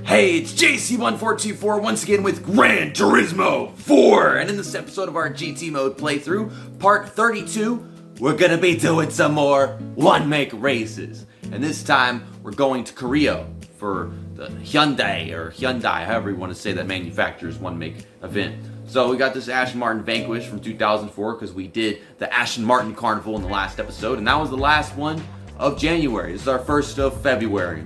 Hey, it's JC1424 once again with Gran Turismo 4, and in this episode of our GT mode playthrough, part 32, we're gonna be doing some more one-make races. And this time, we're going to Korea for the Hyundai, however you want to say that manufacturer's one-make event. So we got this Aston Martin Vanquish from 2004 because we did the Aston Martin Carnival in the last episode, and that was the last one of January. This is our first of February.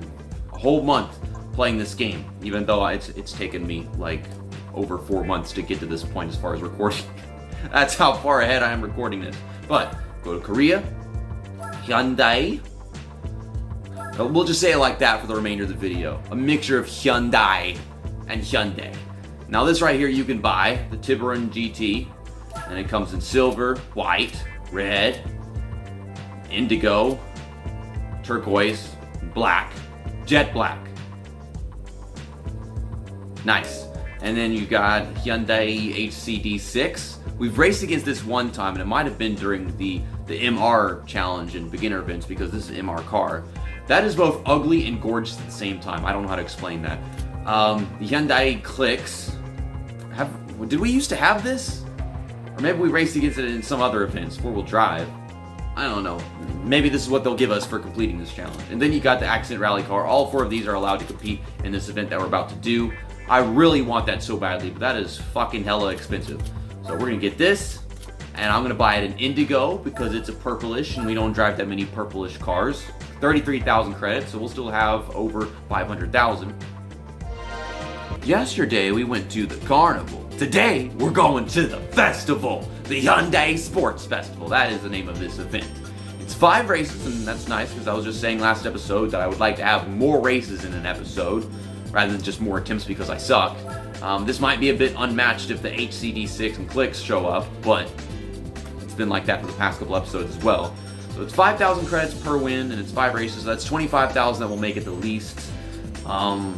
A whole month playing this game, even though it's taken me like over 4 months to get to this point as far as recording. That's how far ahead I am recording this. But go to Korea, Hyundai. We'll just say it like that for the remainder of the video. A mixture of Hyundai and Hyundai. Now this right here you can buy, the Tiburon GT, and it comes in silver, white, red, indigo, turquoise, black, jet black. Nice. And then you got Hyundai HCD6. We've raced against this one time, and it might have been during the MR challenge and beginner events because this is an MR car. That is both ugly and gorgeous at the same time. I don't know how to explain that. The Hyundai Clicks. Did we used to have this? Or maybe we raced against it in some other events, four-wheel drive. I don't know. Maybe this is what they'll give us for completing this challenge. And then you got the Accent Rally car. All four of these are allowed to compete in this event that we're about to do. I really want that so badly, but that is fucking hella expensive. So we're gonna get this, and I'm gonna buy it in indigo because it's a purplish, and we don't drive that many purplish cars. 33,000 credits, so we'll still have over 500,000. Yesterday we went to the carnival. Today we're going to the festival, the Hyundai Sports Festival. That is the name of this event. It's 5 races, and that's nice because I was just saying last episode that I would like to have more races in an episode rather than just more attempts because I suck. This might be a bit unmatched if the HCD6 and Clicks show up, but it's been like that for the past couple episodes as well. So it's 5,000 credits per win, and it's 5 races, so that's 25,000 that will make it the least. I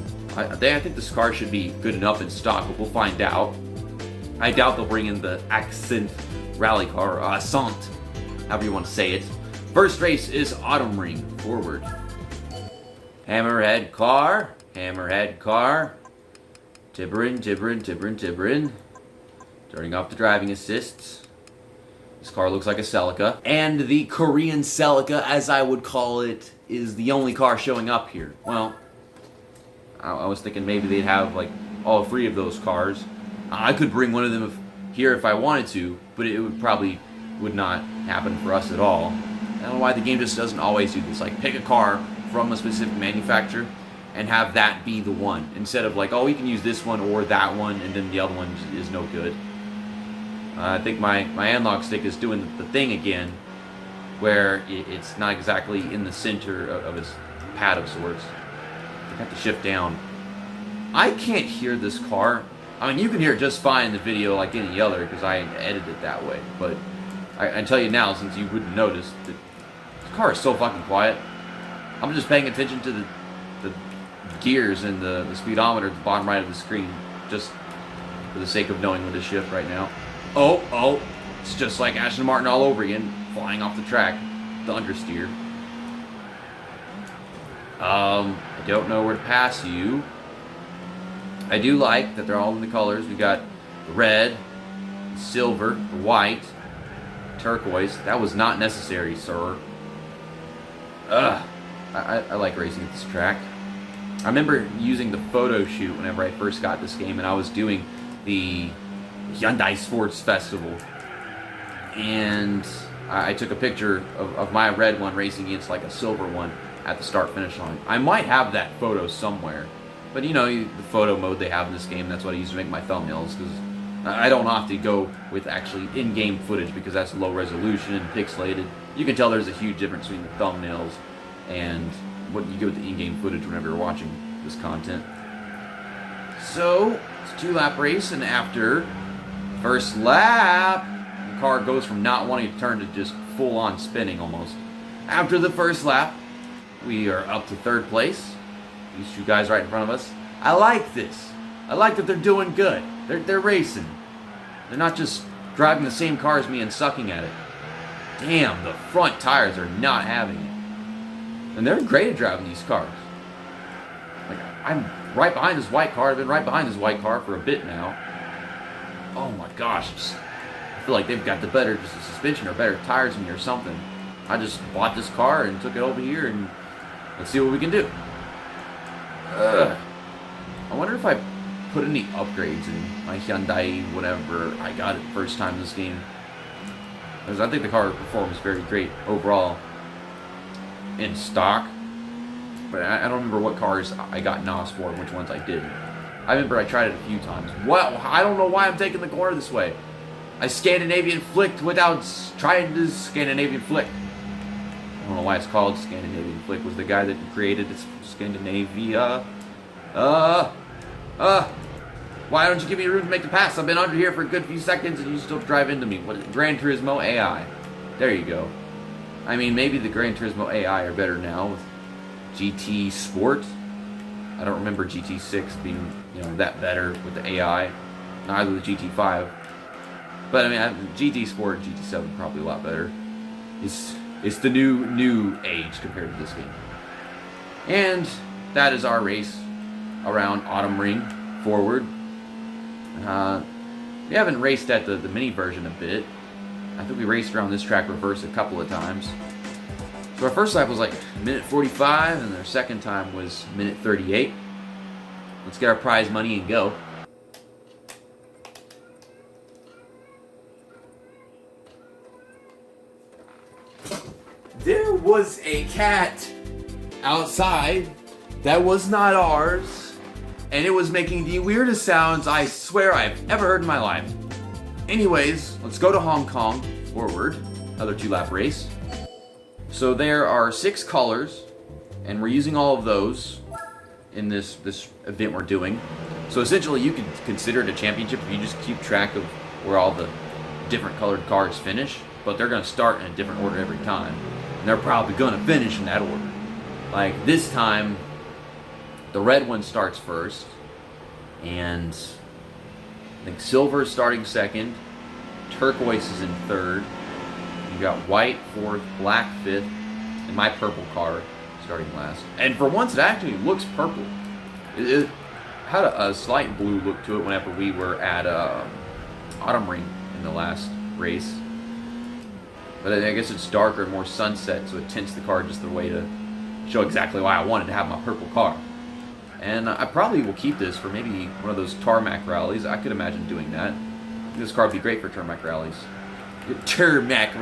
think this car should be good enough in stock, but we'll find out. I doubt they'll bring in the Accent Rally car, or Accent, however you want to say it. First race is Autumn Ring, forward. Hammerhead car. Tiburon. Turning off the driving assists. This car looks like a Celica. And the Korean Celica, as I would call it, is the only car showing up here. Well, I was thinking maybe they'd have like all 3 of those cars. I could bring one of them here if I wanted to, but it would not happen for us at all. I don't know why the game just doesn't always do this. Like, pick a car from a specific manufacturer and have that be the one, instead of like, oh, you can use this one or that one, and then the other one is no good. I think my analog stick is doing the thing again, where it's not exactly in the center of its pad of sorts. I have to shift down. I can't hear this car. I mean, you can hear it just fine in the video like any other, because I edited it that way, but I tell you now, since you wouldn't notice, this car is so fucking quiet. I'm just paying attention to the gears and the speedometer at the bottom right of the screen, just for the sake of knowing when to shift right now. Oh, it's just like Aston Martin all over again, flying off the track, the understeer. I don't know where to pass you. I do like that they're all in the colors. We got the red, the silver, the white, turquoise. That was not necessary, sir. I like racing at this track. I remember using the photo shoot whenever I first got this game, and I was doing the Hyundai Sports Festival, and I took a picture of my red one racing against like a silver one at the start-finish line. I might have that photo somewhere, but you know, the photo mode they have in this game, that's what I use to make my thumbnails, because I don't often go with actually in-game footage because that's low resolution and pixelated. You can tell there's a huge difference between the thumbnails and what you get with the in-game footage whenever you're watching this content. So, it's a 2-lap race, and after first lap, the car goes from not wanting to turn to just full-on spinning almost. After the first lap, we are up to 3rd place. These 2 guys right in front of us. I like this. I like that they're doing good. They're racing. They're not just driving the same car as me and sucking at it. Damn, the front tires are not having it. And they're great at driving these cars. Like, I'm right behind this white car. I've been right behind this white car for a bit now. Oh my gosh. I feel like they've got the better suspension or better tires than me or something. I just bought this car and took it over here and let's see what we can do. I wonder if I put any upgrades in my Hyundai, whatever I got it the first time this game. Because I think the car performs very great overall in stock. But I don't remember what cars I got NOS for and which ones I didn't. I remember I tried it a few times. Well, I don't know why I'm taking the corner this way. I Scandinavian Flicked without trying to Scandinavian Flick. I don't know why it's called Scandinavian Flick. Was the guy that created this Scandinavia. Why don't you give me room to make the pass? I've been under here for a good few seconds and you still drive into me. What is it? Gran Turismo AI. There you go. I mean, maybe the Gran Turismo AI are better now with GT Sport. I don't remember GT6 being, that better with the AI. Neither with GT5. But I mean, GT Sport, GT7 probably a lot better. It's the new age compared to this game. And that is our race around Autumn Ring forward. We haven't raced at the mini version a bit. I think we raced around this track reverse a couple of times. So our first lap was like minute 45, and our second time was minute 38. Let's get our prize money and go. There was a cat outside that was not ours, and it was making the weirdest sounds I swear I've ever heard in my life. Anyways, let's go to Hong Kong forward, another 2-lap race. So there are 6 colors, and we're using all of those in this event we're doing. So essentially you can consider it a championship if you just keep track of where all the different colored cars finish, but they're going to start in a different order every time. And they're probably going to finish in that order. Like this time, the red one starts first, and I think silver is starting second, turquoise is in third, you got white fourth, black fifth, and my purple car starting last. And for once, it actually looks purple. It had a slight blue look to it whenever we were at Autumn Ring in the last race. But I guess it's darker and more sunset, so it tints the car just the way to show exactly why I wanted to have my purple car. And I probably will keep this for maybe one of those tarmac rallies. I could imagine doing that. This car would be great for tarmac rallies. Termite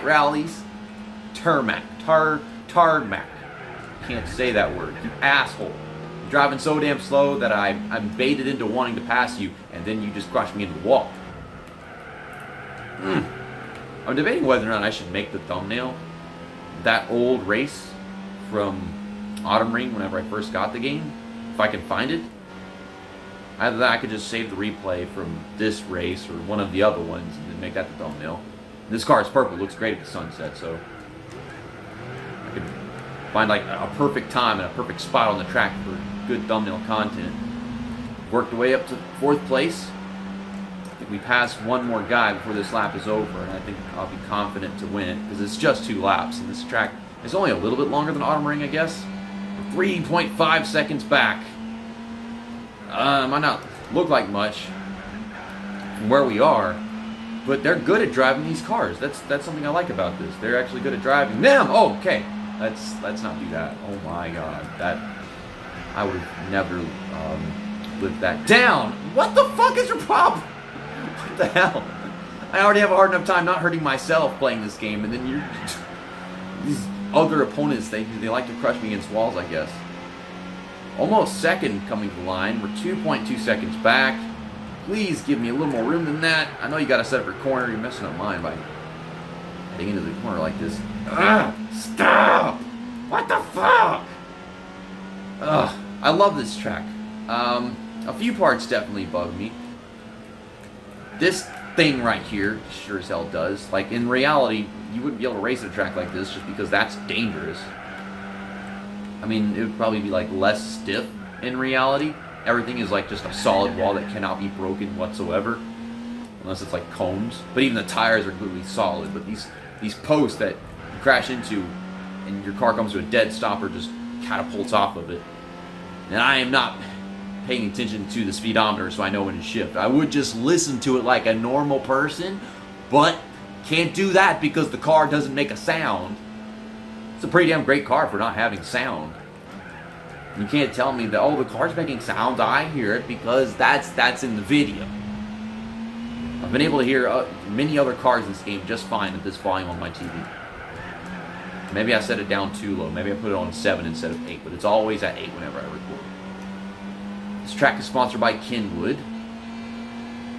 rallies? Tarmac. Can't say that word. You asshole. You're driving so damn slow that I'm baited into wanting to pass you, and then you just crush me into the wall. I'm debating whether or not I should make the thumbnail that old race from Autumn Ring whenever I first got the game, if I can find it. Either that, I could just save the replay from this race or one of the other ones and then make that the thumbnail. This car is purple, looks great at the sunset, so I could find like a perfect time and a perfect spot on the track for good thumbnail content. Worked the way up to 4th place. I think we passed one more guy before this lap is over, and I think I'll be confident to win it because it's just 2 laps, and this track is only a little bit longer than Autumn Ring, I guess. 3.5 seconds back. Might not look like much from where we are, but they're good at driving these cars. That's something I like about this. They're actually good at driving them. Oh, okay. Let's not do that. Oh my God, I would never live that down. What the fuck is your problem? What the hell? I already have a hard enough time not hurting myself playing this game, and then these other opponents, they like to crush me against walls, I guess. Almost second coming to the line. We're 2.2 seconds back. Please give me a little more room than that. I know you got to set up your corner. You're messing up mine by heading into the corner like this. Stop! What the fuck? I love this track. A few parts definitely bug me. This thing right here sure as hell does. Like, in reality, you wouldn't be able to race at a track like this just because that's dangerous. I mean, it would probably be like less stiff in reality. Everything is like just a solid wall that cannot be broken whatsoever, unless it's like cones. But even the tires are completely solid. But these posts that you crash into and your car comes to a dead stop or just catapults off of it, And I am not paying attention to the speedometer so I know when to shift. I would just listen to it like a normal person, but can't do that because the car doesn't make a sound. It's a pretty damn great car for not having sound. You can't tell me that, oh, the car's making sounds. I hear it because that's in the video. I've been able to hear many other cars in this game just fine at this volume on my TV. Maybe I set it down too low. Maybe I put it on 7 instead of 8, but it's always at 8 whenever I record. This track is sponsored by Kenwood.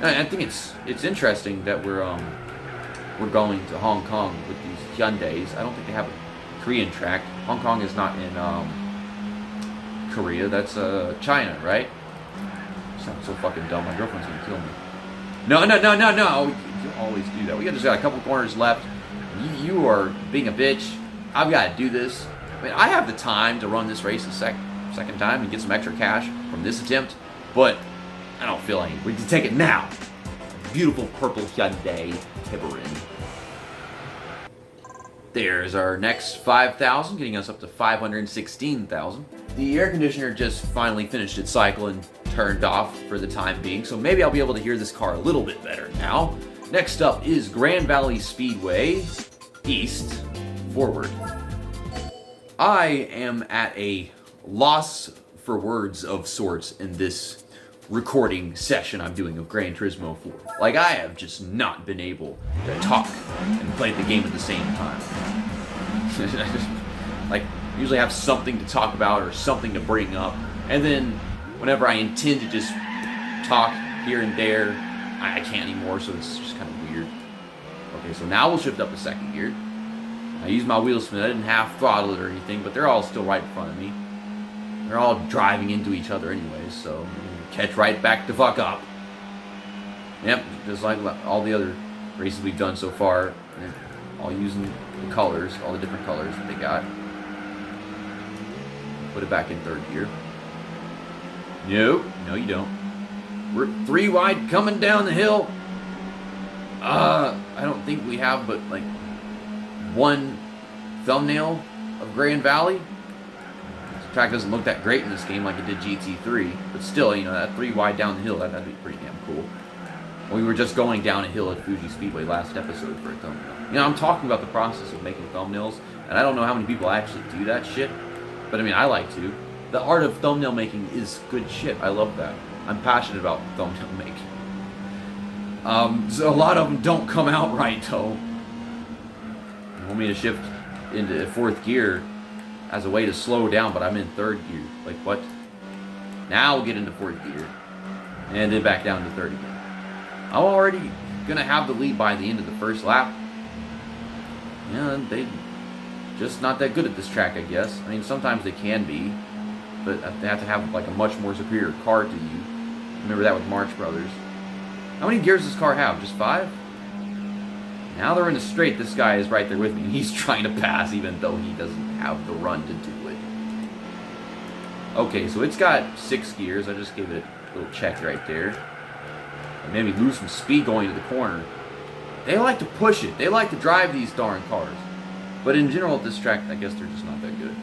I think it's interesting that we're going to Hong Kong with these Hyundais. I don't think they have a Korean track. Hong Kong is not in Korea. That's China, right? I sound so fucking dumb. My girlfriend's gonna kill me. No. You always do that. We just got a couple corners left. You are being a bitch. I've got to do this. I mean, I have the time to run this race a second time and get some extra cash from this attempt, but I don't feel like it. We can take it now. Beautiful purple Hyundai Tiburon. There's our next 5,000, getting us up to 516,000. The air conditioner just finally finished its cycle and turned off for the time being, so maybe I'll be able to hear this car a little bit better now. Next up is Grand Valley Speedway, east, forward. I am at a loss for words of sorts in this recording session I'm doing of Gran Turismo 4. Like, I have just not been able to talk and play the game at the same time. Like, usually have something to talk about or something to bring up, and then whenever I intend to just talk here and there, I can't anymore, so it's just kind of weird. Okay, so now we'll shift up a second gear. I used my wheel spin. I didn't half throttle it or anything, but they're all still right in front of me. They're all driving into each other anyways, so catch right back the fuck up. Yep, just like all the other races we've done so far. All using the colors, all the different colors that they got. Put it back in third gear. No, you don't. We're 3 wide coming down the hill. I don't think we have but like one thumbnail of Grand Valley. The track doesn't look that great in this game like it did GT3, but still, you know, that 3 wide down the hill, that'd be pretty damn cool. We were just going down a hill at Fuji Speedway last episode for a thumbnail. You know, I'm talking about the process of making thumbnails, and I don't know how many people actually do that shit, but I mean, I like to. The art of thumbnail making is good shit. I love that. I'm passionate about thumbnail making. So a lot of them don't come out right, though. You want me to shift into 4th gear as a way to slow down, but I'm in 3rd gear. Like, what? Now we'll get into 4th gear, and then back down to 3rd gear. I'm already going to have the lead by the end of the first lap. Yeah, they just not that good at this track, I guess. I mean, sometimes they can be, but they have to have like a much more superior car to you. Remember that with March Brothers. How many gears does this car have? Just 5? Now they're in a straight. This guy is right there with me. He's trying to pass even though he doesn't have the run to do it. Okay, so it's got 6 gears. I just gave it a little check right there. And maybe lose some speed going to the corner. They like to push it. They like to drive these darn cars. But in general, at this track, I guess they're just not that good.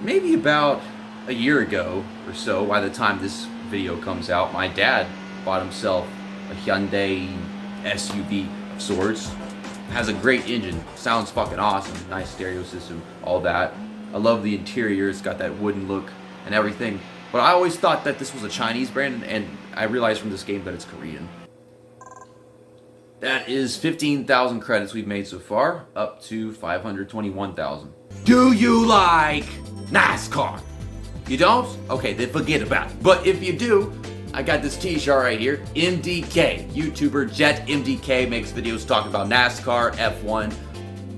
Maybe about a year ago or so, by the time this video comes out, my dad bought himself a Hyundai SUV of sorts. Has a great engine. Sounds fucking awesome. Nice stereo system. All that. I love the interior. It's got that wooden look and everything. But I always thought that this was a Chinese brand, and I realized from this game that it's Korean. That is 15,000 credits we've made so far, up to 521,000. Do you like NASCAR? You don't? Okay, then forget about it. But if you do, I got this t-shirt right here. MDK, YouTuber Jet MDK, makes videos talking about NASCAR, F1,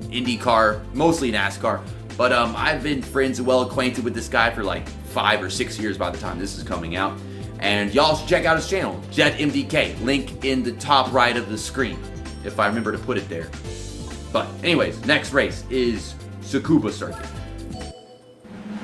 IndyCar, mostly NASCAR. But I've been friends and well acquainted with this guy for like 5 or 6 years by the time this is coming out. And y'all should check out his channel, Jet MDK. Link in the top right of the screen, if I remember to put it there. But anyways, next race is Sakuba Circuit.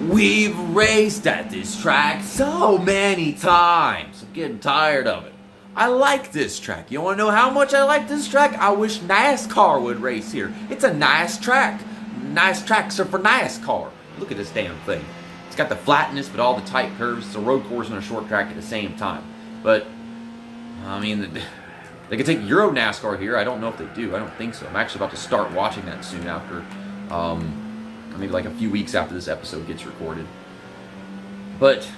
We've raced at this track so many times. I'm getting tired of it. I like this track. You want to know how much I like this track? I wish NASCAR would race here. It's a nice track. Nice tracks are for NASCAR. Look at this damn thing. It's got the flatness, but all the tight curves. It's a road course and a short track at the same time. But, I mean, they could take Euro NASCAR here. I don't know if they do. I don't think so. I'm actually about to start watching that soon after, maybe like a few weeks after this episode gets recorded. But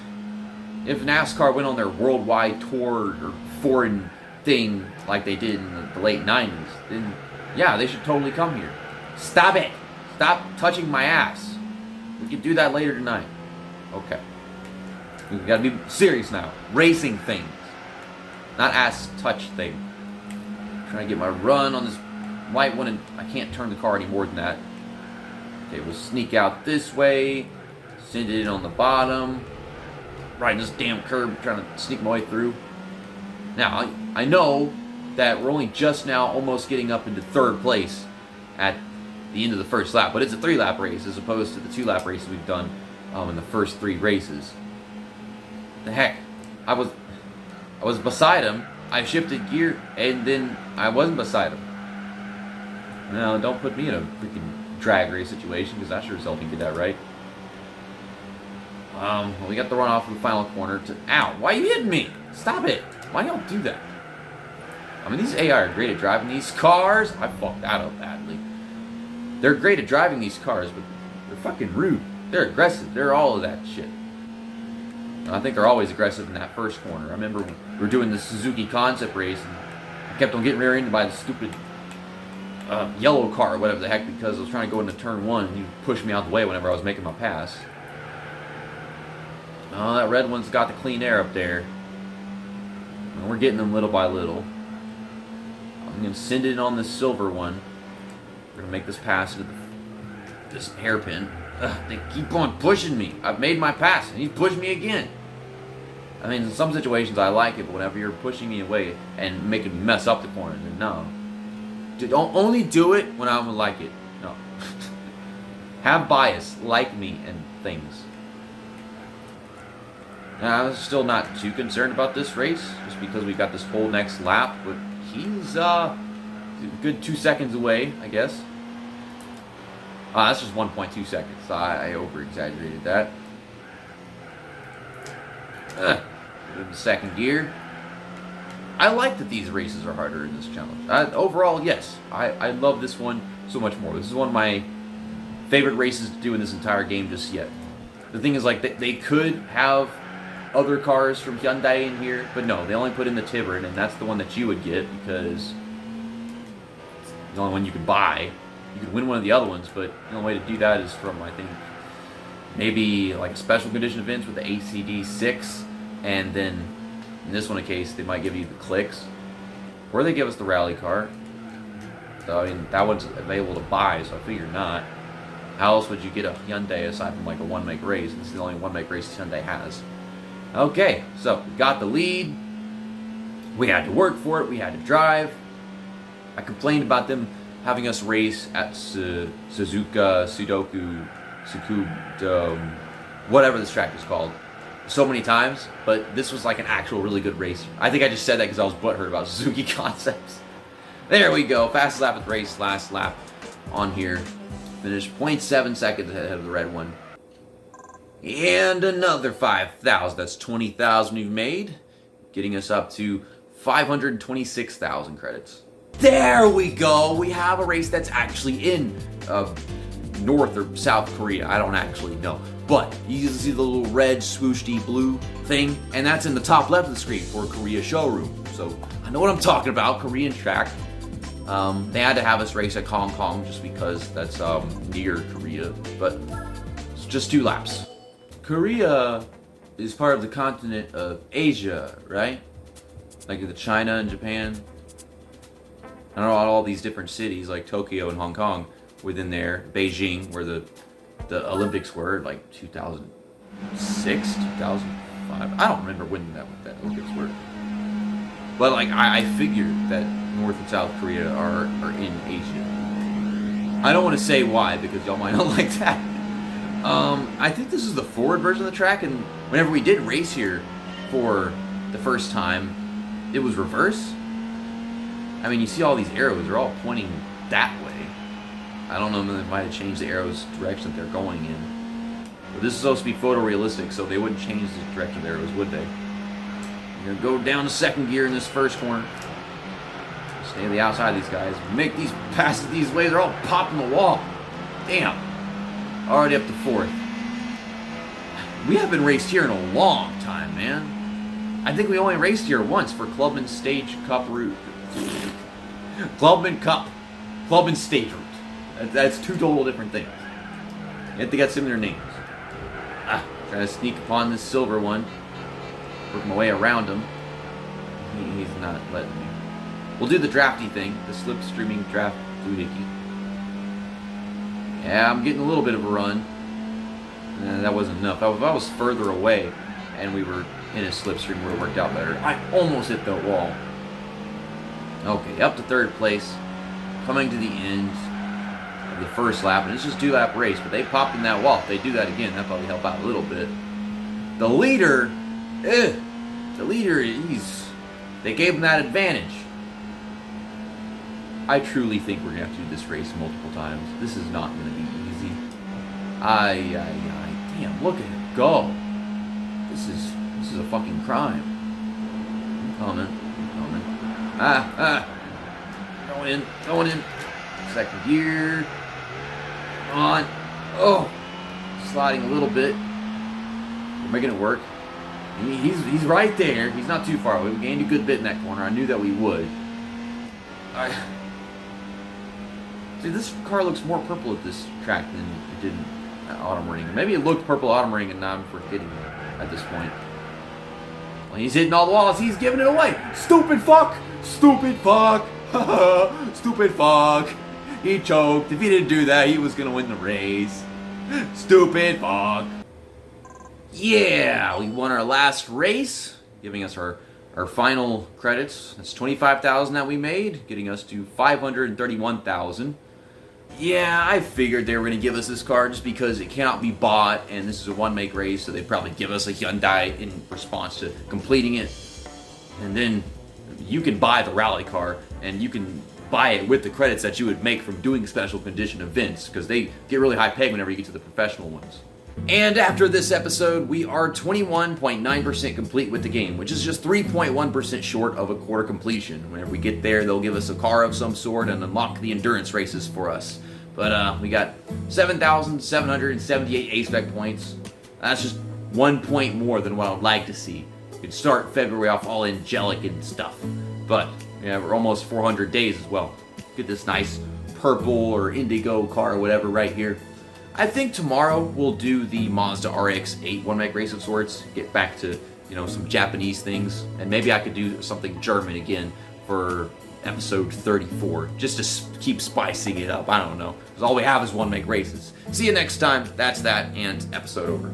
if NASCAR went on their worldwide tour or foreign thing like they did in the late 90s, then yeah, they should totally come here. Stop it! Stop touching my ass. We can do that later tonight. Okay. We gotta be serious now. Racing things. Not ass touch thing. I'm trying to get my run on this white one, and I can't turn the car any more than that. Okay, we'll sneak out this way. Send it in on the bottom. Riding this damn curb, trying to sneak my way through. Now, I know that we're only just now almost getting up into third place at the end of the first lap, but it's a 3-lap race as opposed to the 2-lap races we've done in the first 3 races. The heck, I was beside him. I shifted gear, and then I wasn't beside him. Now, don't put me in a freaking drag race situation, because I sure as hell can get that right. Well, we got the run off in the final corner. Ow, why are you hitting me? Stop it. Why y'all do that? I mean, these AI are great at driving these cars. I fucked that up badly. They're great at driving these cars, but they're fucking rude. They're aggressive. They're all of that shit. And I think they're always aggressive in that first corner. I remember we were doing the Suzuki concept race, and I kept on getting rear-ended by the stupid yellow car or whatever the heck, because I was trying to go into turn 1, and he pushed me out the way whenever I was making my pass. Oh, that red one's got the clean air up there. And we're getting them little by little. I'm going to send it on this silver one. We're going to make this pass into this hairpin. They keep on pushing me. I've made my pass, and he's pushing me again. I mean, in some situations I like it, but whenever you're pushing me away and making me mess up the corner, then no. Don't only do it when I would like it. No. Have bias, like me, and things. Now, I'm still not too concerned about this race, just because we got this whole next lap, but he's a good 2 seconds away, I guess. That's just 1.2 seconds. I over-exaggerated that. In the second gear. I like that these races are harder in this challenge. Overall, yes. I love this one so much more. This is one of my favorite races to do in this entire game just yet. The thing is, like, they could have other cars from Hyundai in here, but no, they only put in the Tiburon, and that's the one that you would get because it's the only one you could buy. You could win one of the other ones, but the only way to do that is from, I think, maybe like a special condition events with the ACD6, and then in this one case, they might give you the clicks, or they give us the rally car. So, I mean, that one's available to buy, so I figure not. How else would you get a Hyundai aside from like a one-make race? This is the only one-make race Hyundai has. Okay, so we got the lead. We had to work for it. We had to drive. I complained about them having us race at Suzuka, whatever this track is called, so many times, but this was like an actual really good race. I think I just said that because I was butthurt about Suzuki concepts. There we go. Fastest lap of the race, last lap on here. Finished 0.7 seconds ahead of the red one. And another 5,000. That's 20,000 we've made, getting us up to 526,000 credits. There we go. We have a race that's actually in North or South Korea. I don't actually know. But you can see the little red swooshy blue thing, and that's in the top left of the screen for Korea Showroom. So I know what I'm talking about, Korean track. They had to have us race at Hong Kong just because that's near Korea, but it's just 2 laps. Korea is part of the continent of Asia, right? Like the China and Japan. I don't know, all these different cities like Tokyo and Hong Kong within there. Beijing, where the Olympics were, like 2006, 2005. I don't remember when the Olympics were. But like I figured that North and South Korea are in Asia. I don't want to say why because y'all might not like that. I think this is the forward version of the track, and whenever we did race here for the first time, it was reverse. I mean, you see all these arrows, they're all pointing that way. I don't know if they might have changed the arrows' direction that they're going in. But this is supposed to be photorealistic, so they wouldn't change the direction of the arrows, would they? We're going to go down to second gear in this first corner. Stay on the outside of these guys. Make these passes these ways. They're all popping the wall. Damn. Already up to fourth. We haven't raced here in a long time, man. I think we only raced here once for Clubman Stage Cup Route. Clubman Cup. Clubman Stage Route. That's two total different things. You have to get similar names. Trying to sneak upon this silver one. Work my way around him. He's not letting me. We'll do the drafty thing. The slipstreaming draft doohickey. Yeah, I'm getting a little bit of a run. That wasn't enough. If I was further away and we were in a slipstream, would have worked out better. I almost hit the wall. Okay, up to third place. Coming to the end of the first lap. And it's just a 2-lap race, but they popped in that wall. If they do that again, that'll probably help out a little bit. The leader, they gave him that advantage. I truly think we're going to have to do this race multiple times. This is not going to be easy. Damn, look at him go. This is a fucking crime. I'm coming. Going in. Second gear. Come on. Oh, sliding a little bit. We're making it work. He's right there. He's not too far away. We gained a good bit in that corner. I knew that we would. See, this car looks more purple at this track than it did at Autumn Ring. Maybe it looked purple at Autumn Ring, and now I'm forgetting it at this point. When he's hitting all the walls, he's giving it away. Stupid fuck! Stupid fuck! Stupid fuck! He choked. If he didn't do that, he was going to win the race. Stupid fuck! Yeah! We won our last race, giving us our final credits. That's $25,000 that we made, getting us to $531,000. Yeah, I figured they were going to give us this car just because it cannot be bought, and this is a one-make race, so they'd probably give us a Hyundai in response to completing it. And then you can buy the rally car, and you can buy it with the credits that you would make from doing special condition events, because they get really high peg whenever you get to the professional ones. And after this episode, we are 21.9% complete with the game, which is just 3.1% short of a quarter completion. Whenever we get there, they'll give us a car of some sort and unlock the endurance races for us. But we got 7,778 A-Spec points. That's just 1 point more than what I'd like to see. We could start February off all angelic and stuff. But yeah, we're almost 400 days as well. Get this nice purple or indigo car or whatever right here. I think tomorrow we'll do the Mazda RX-8 one-make race of sorts. Get back to, some Japanese things. And maybe I could do something German again for episode 34. Just to keep spicing it up. I don't know. Because all we have is one-make races. See you next time. That's that, and episode over.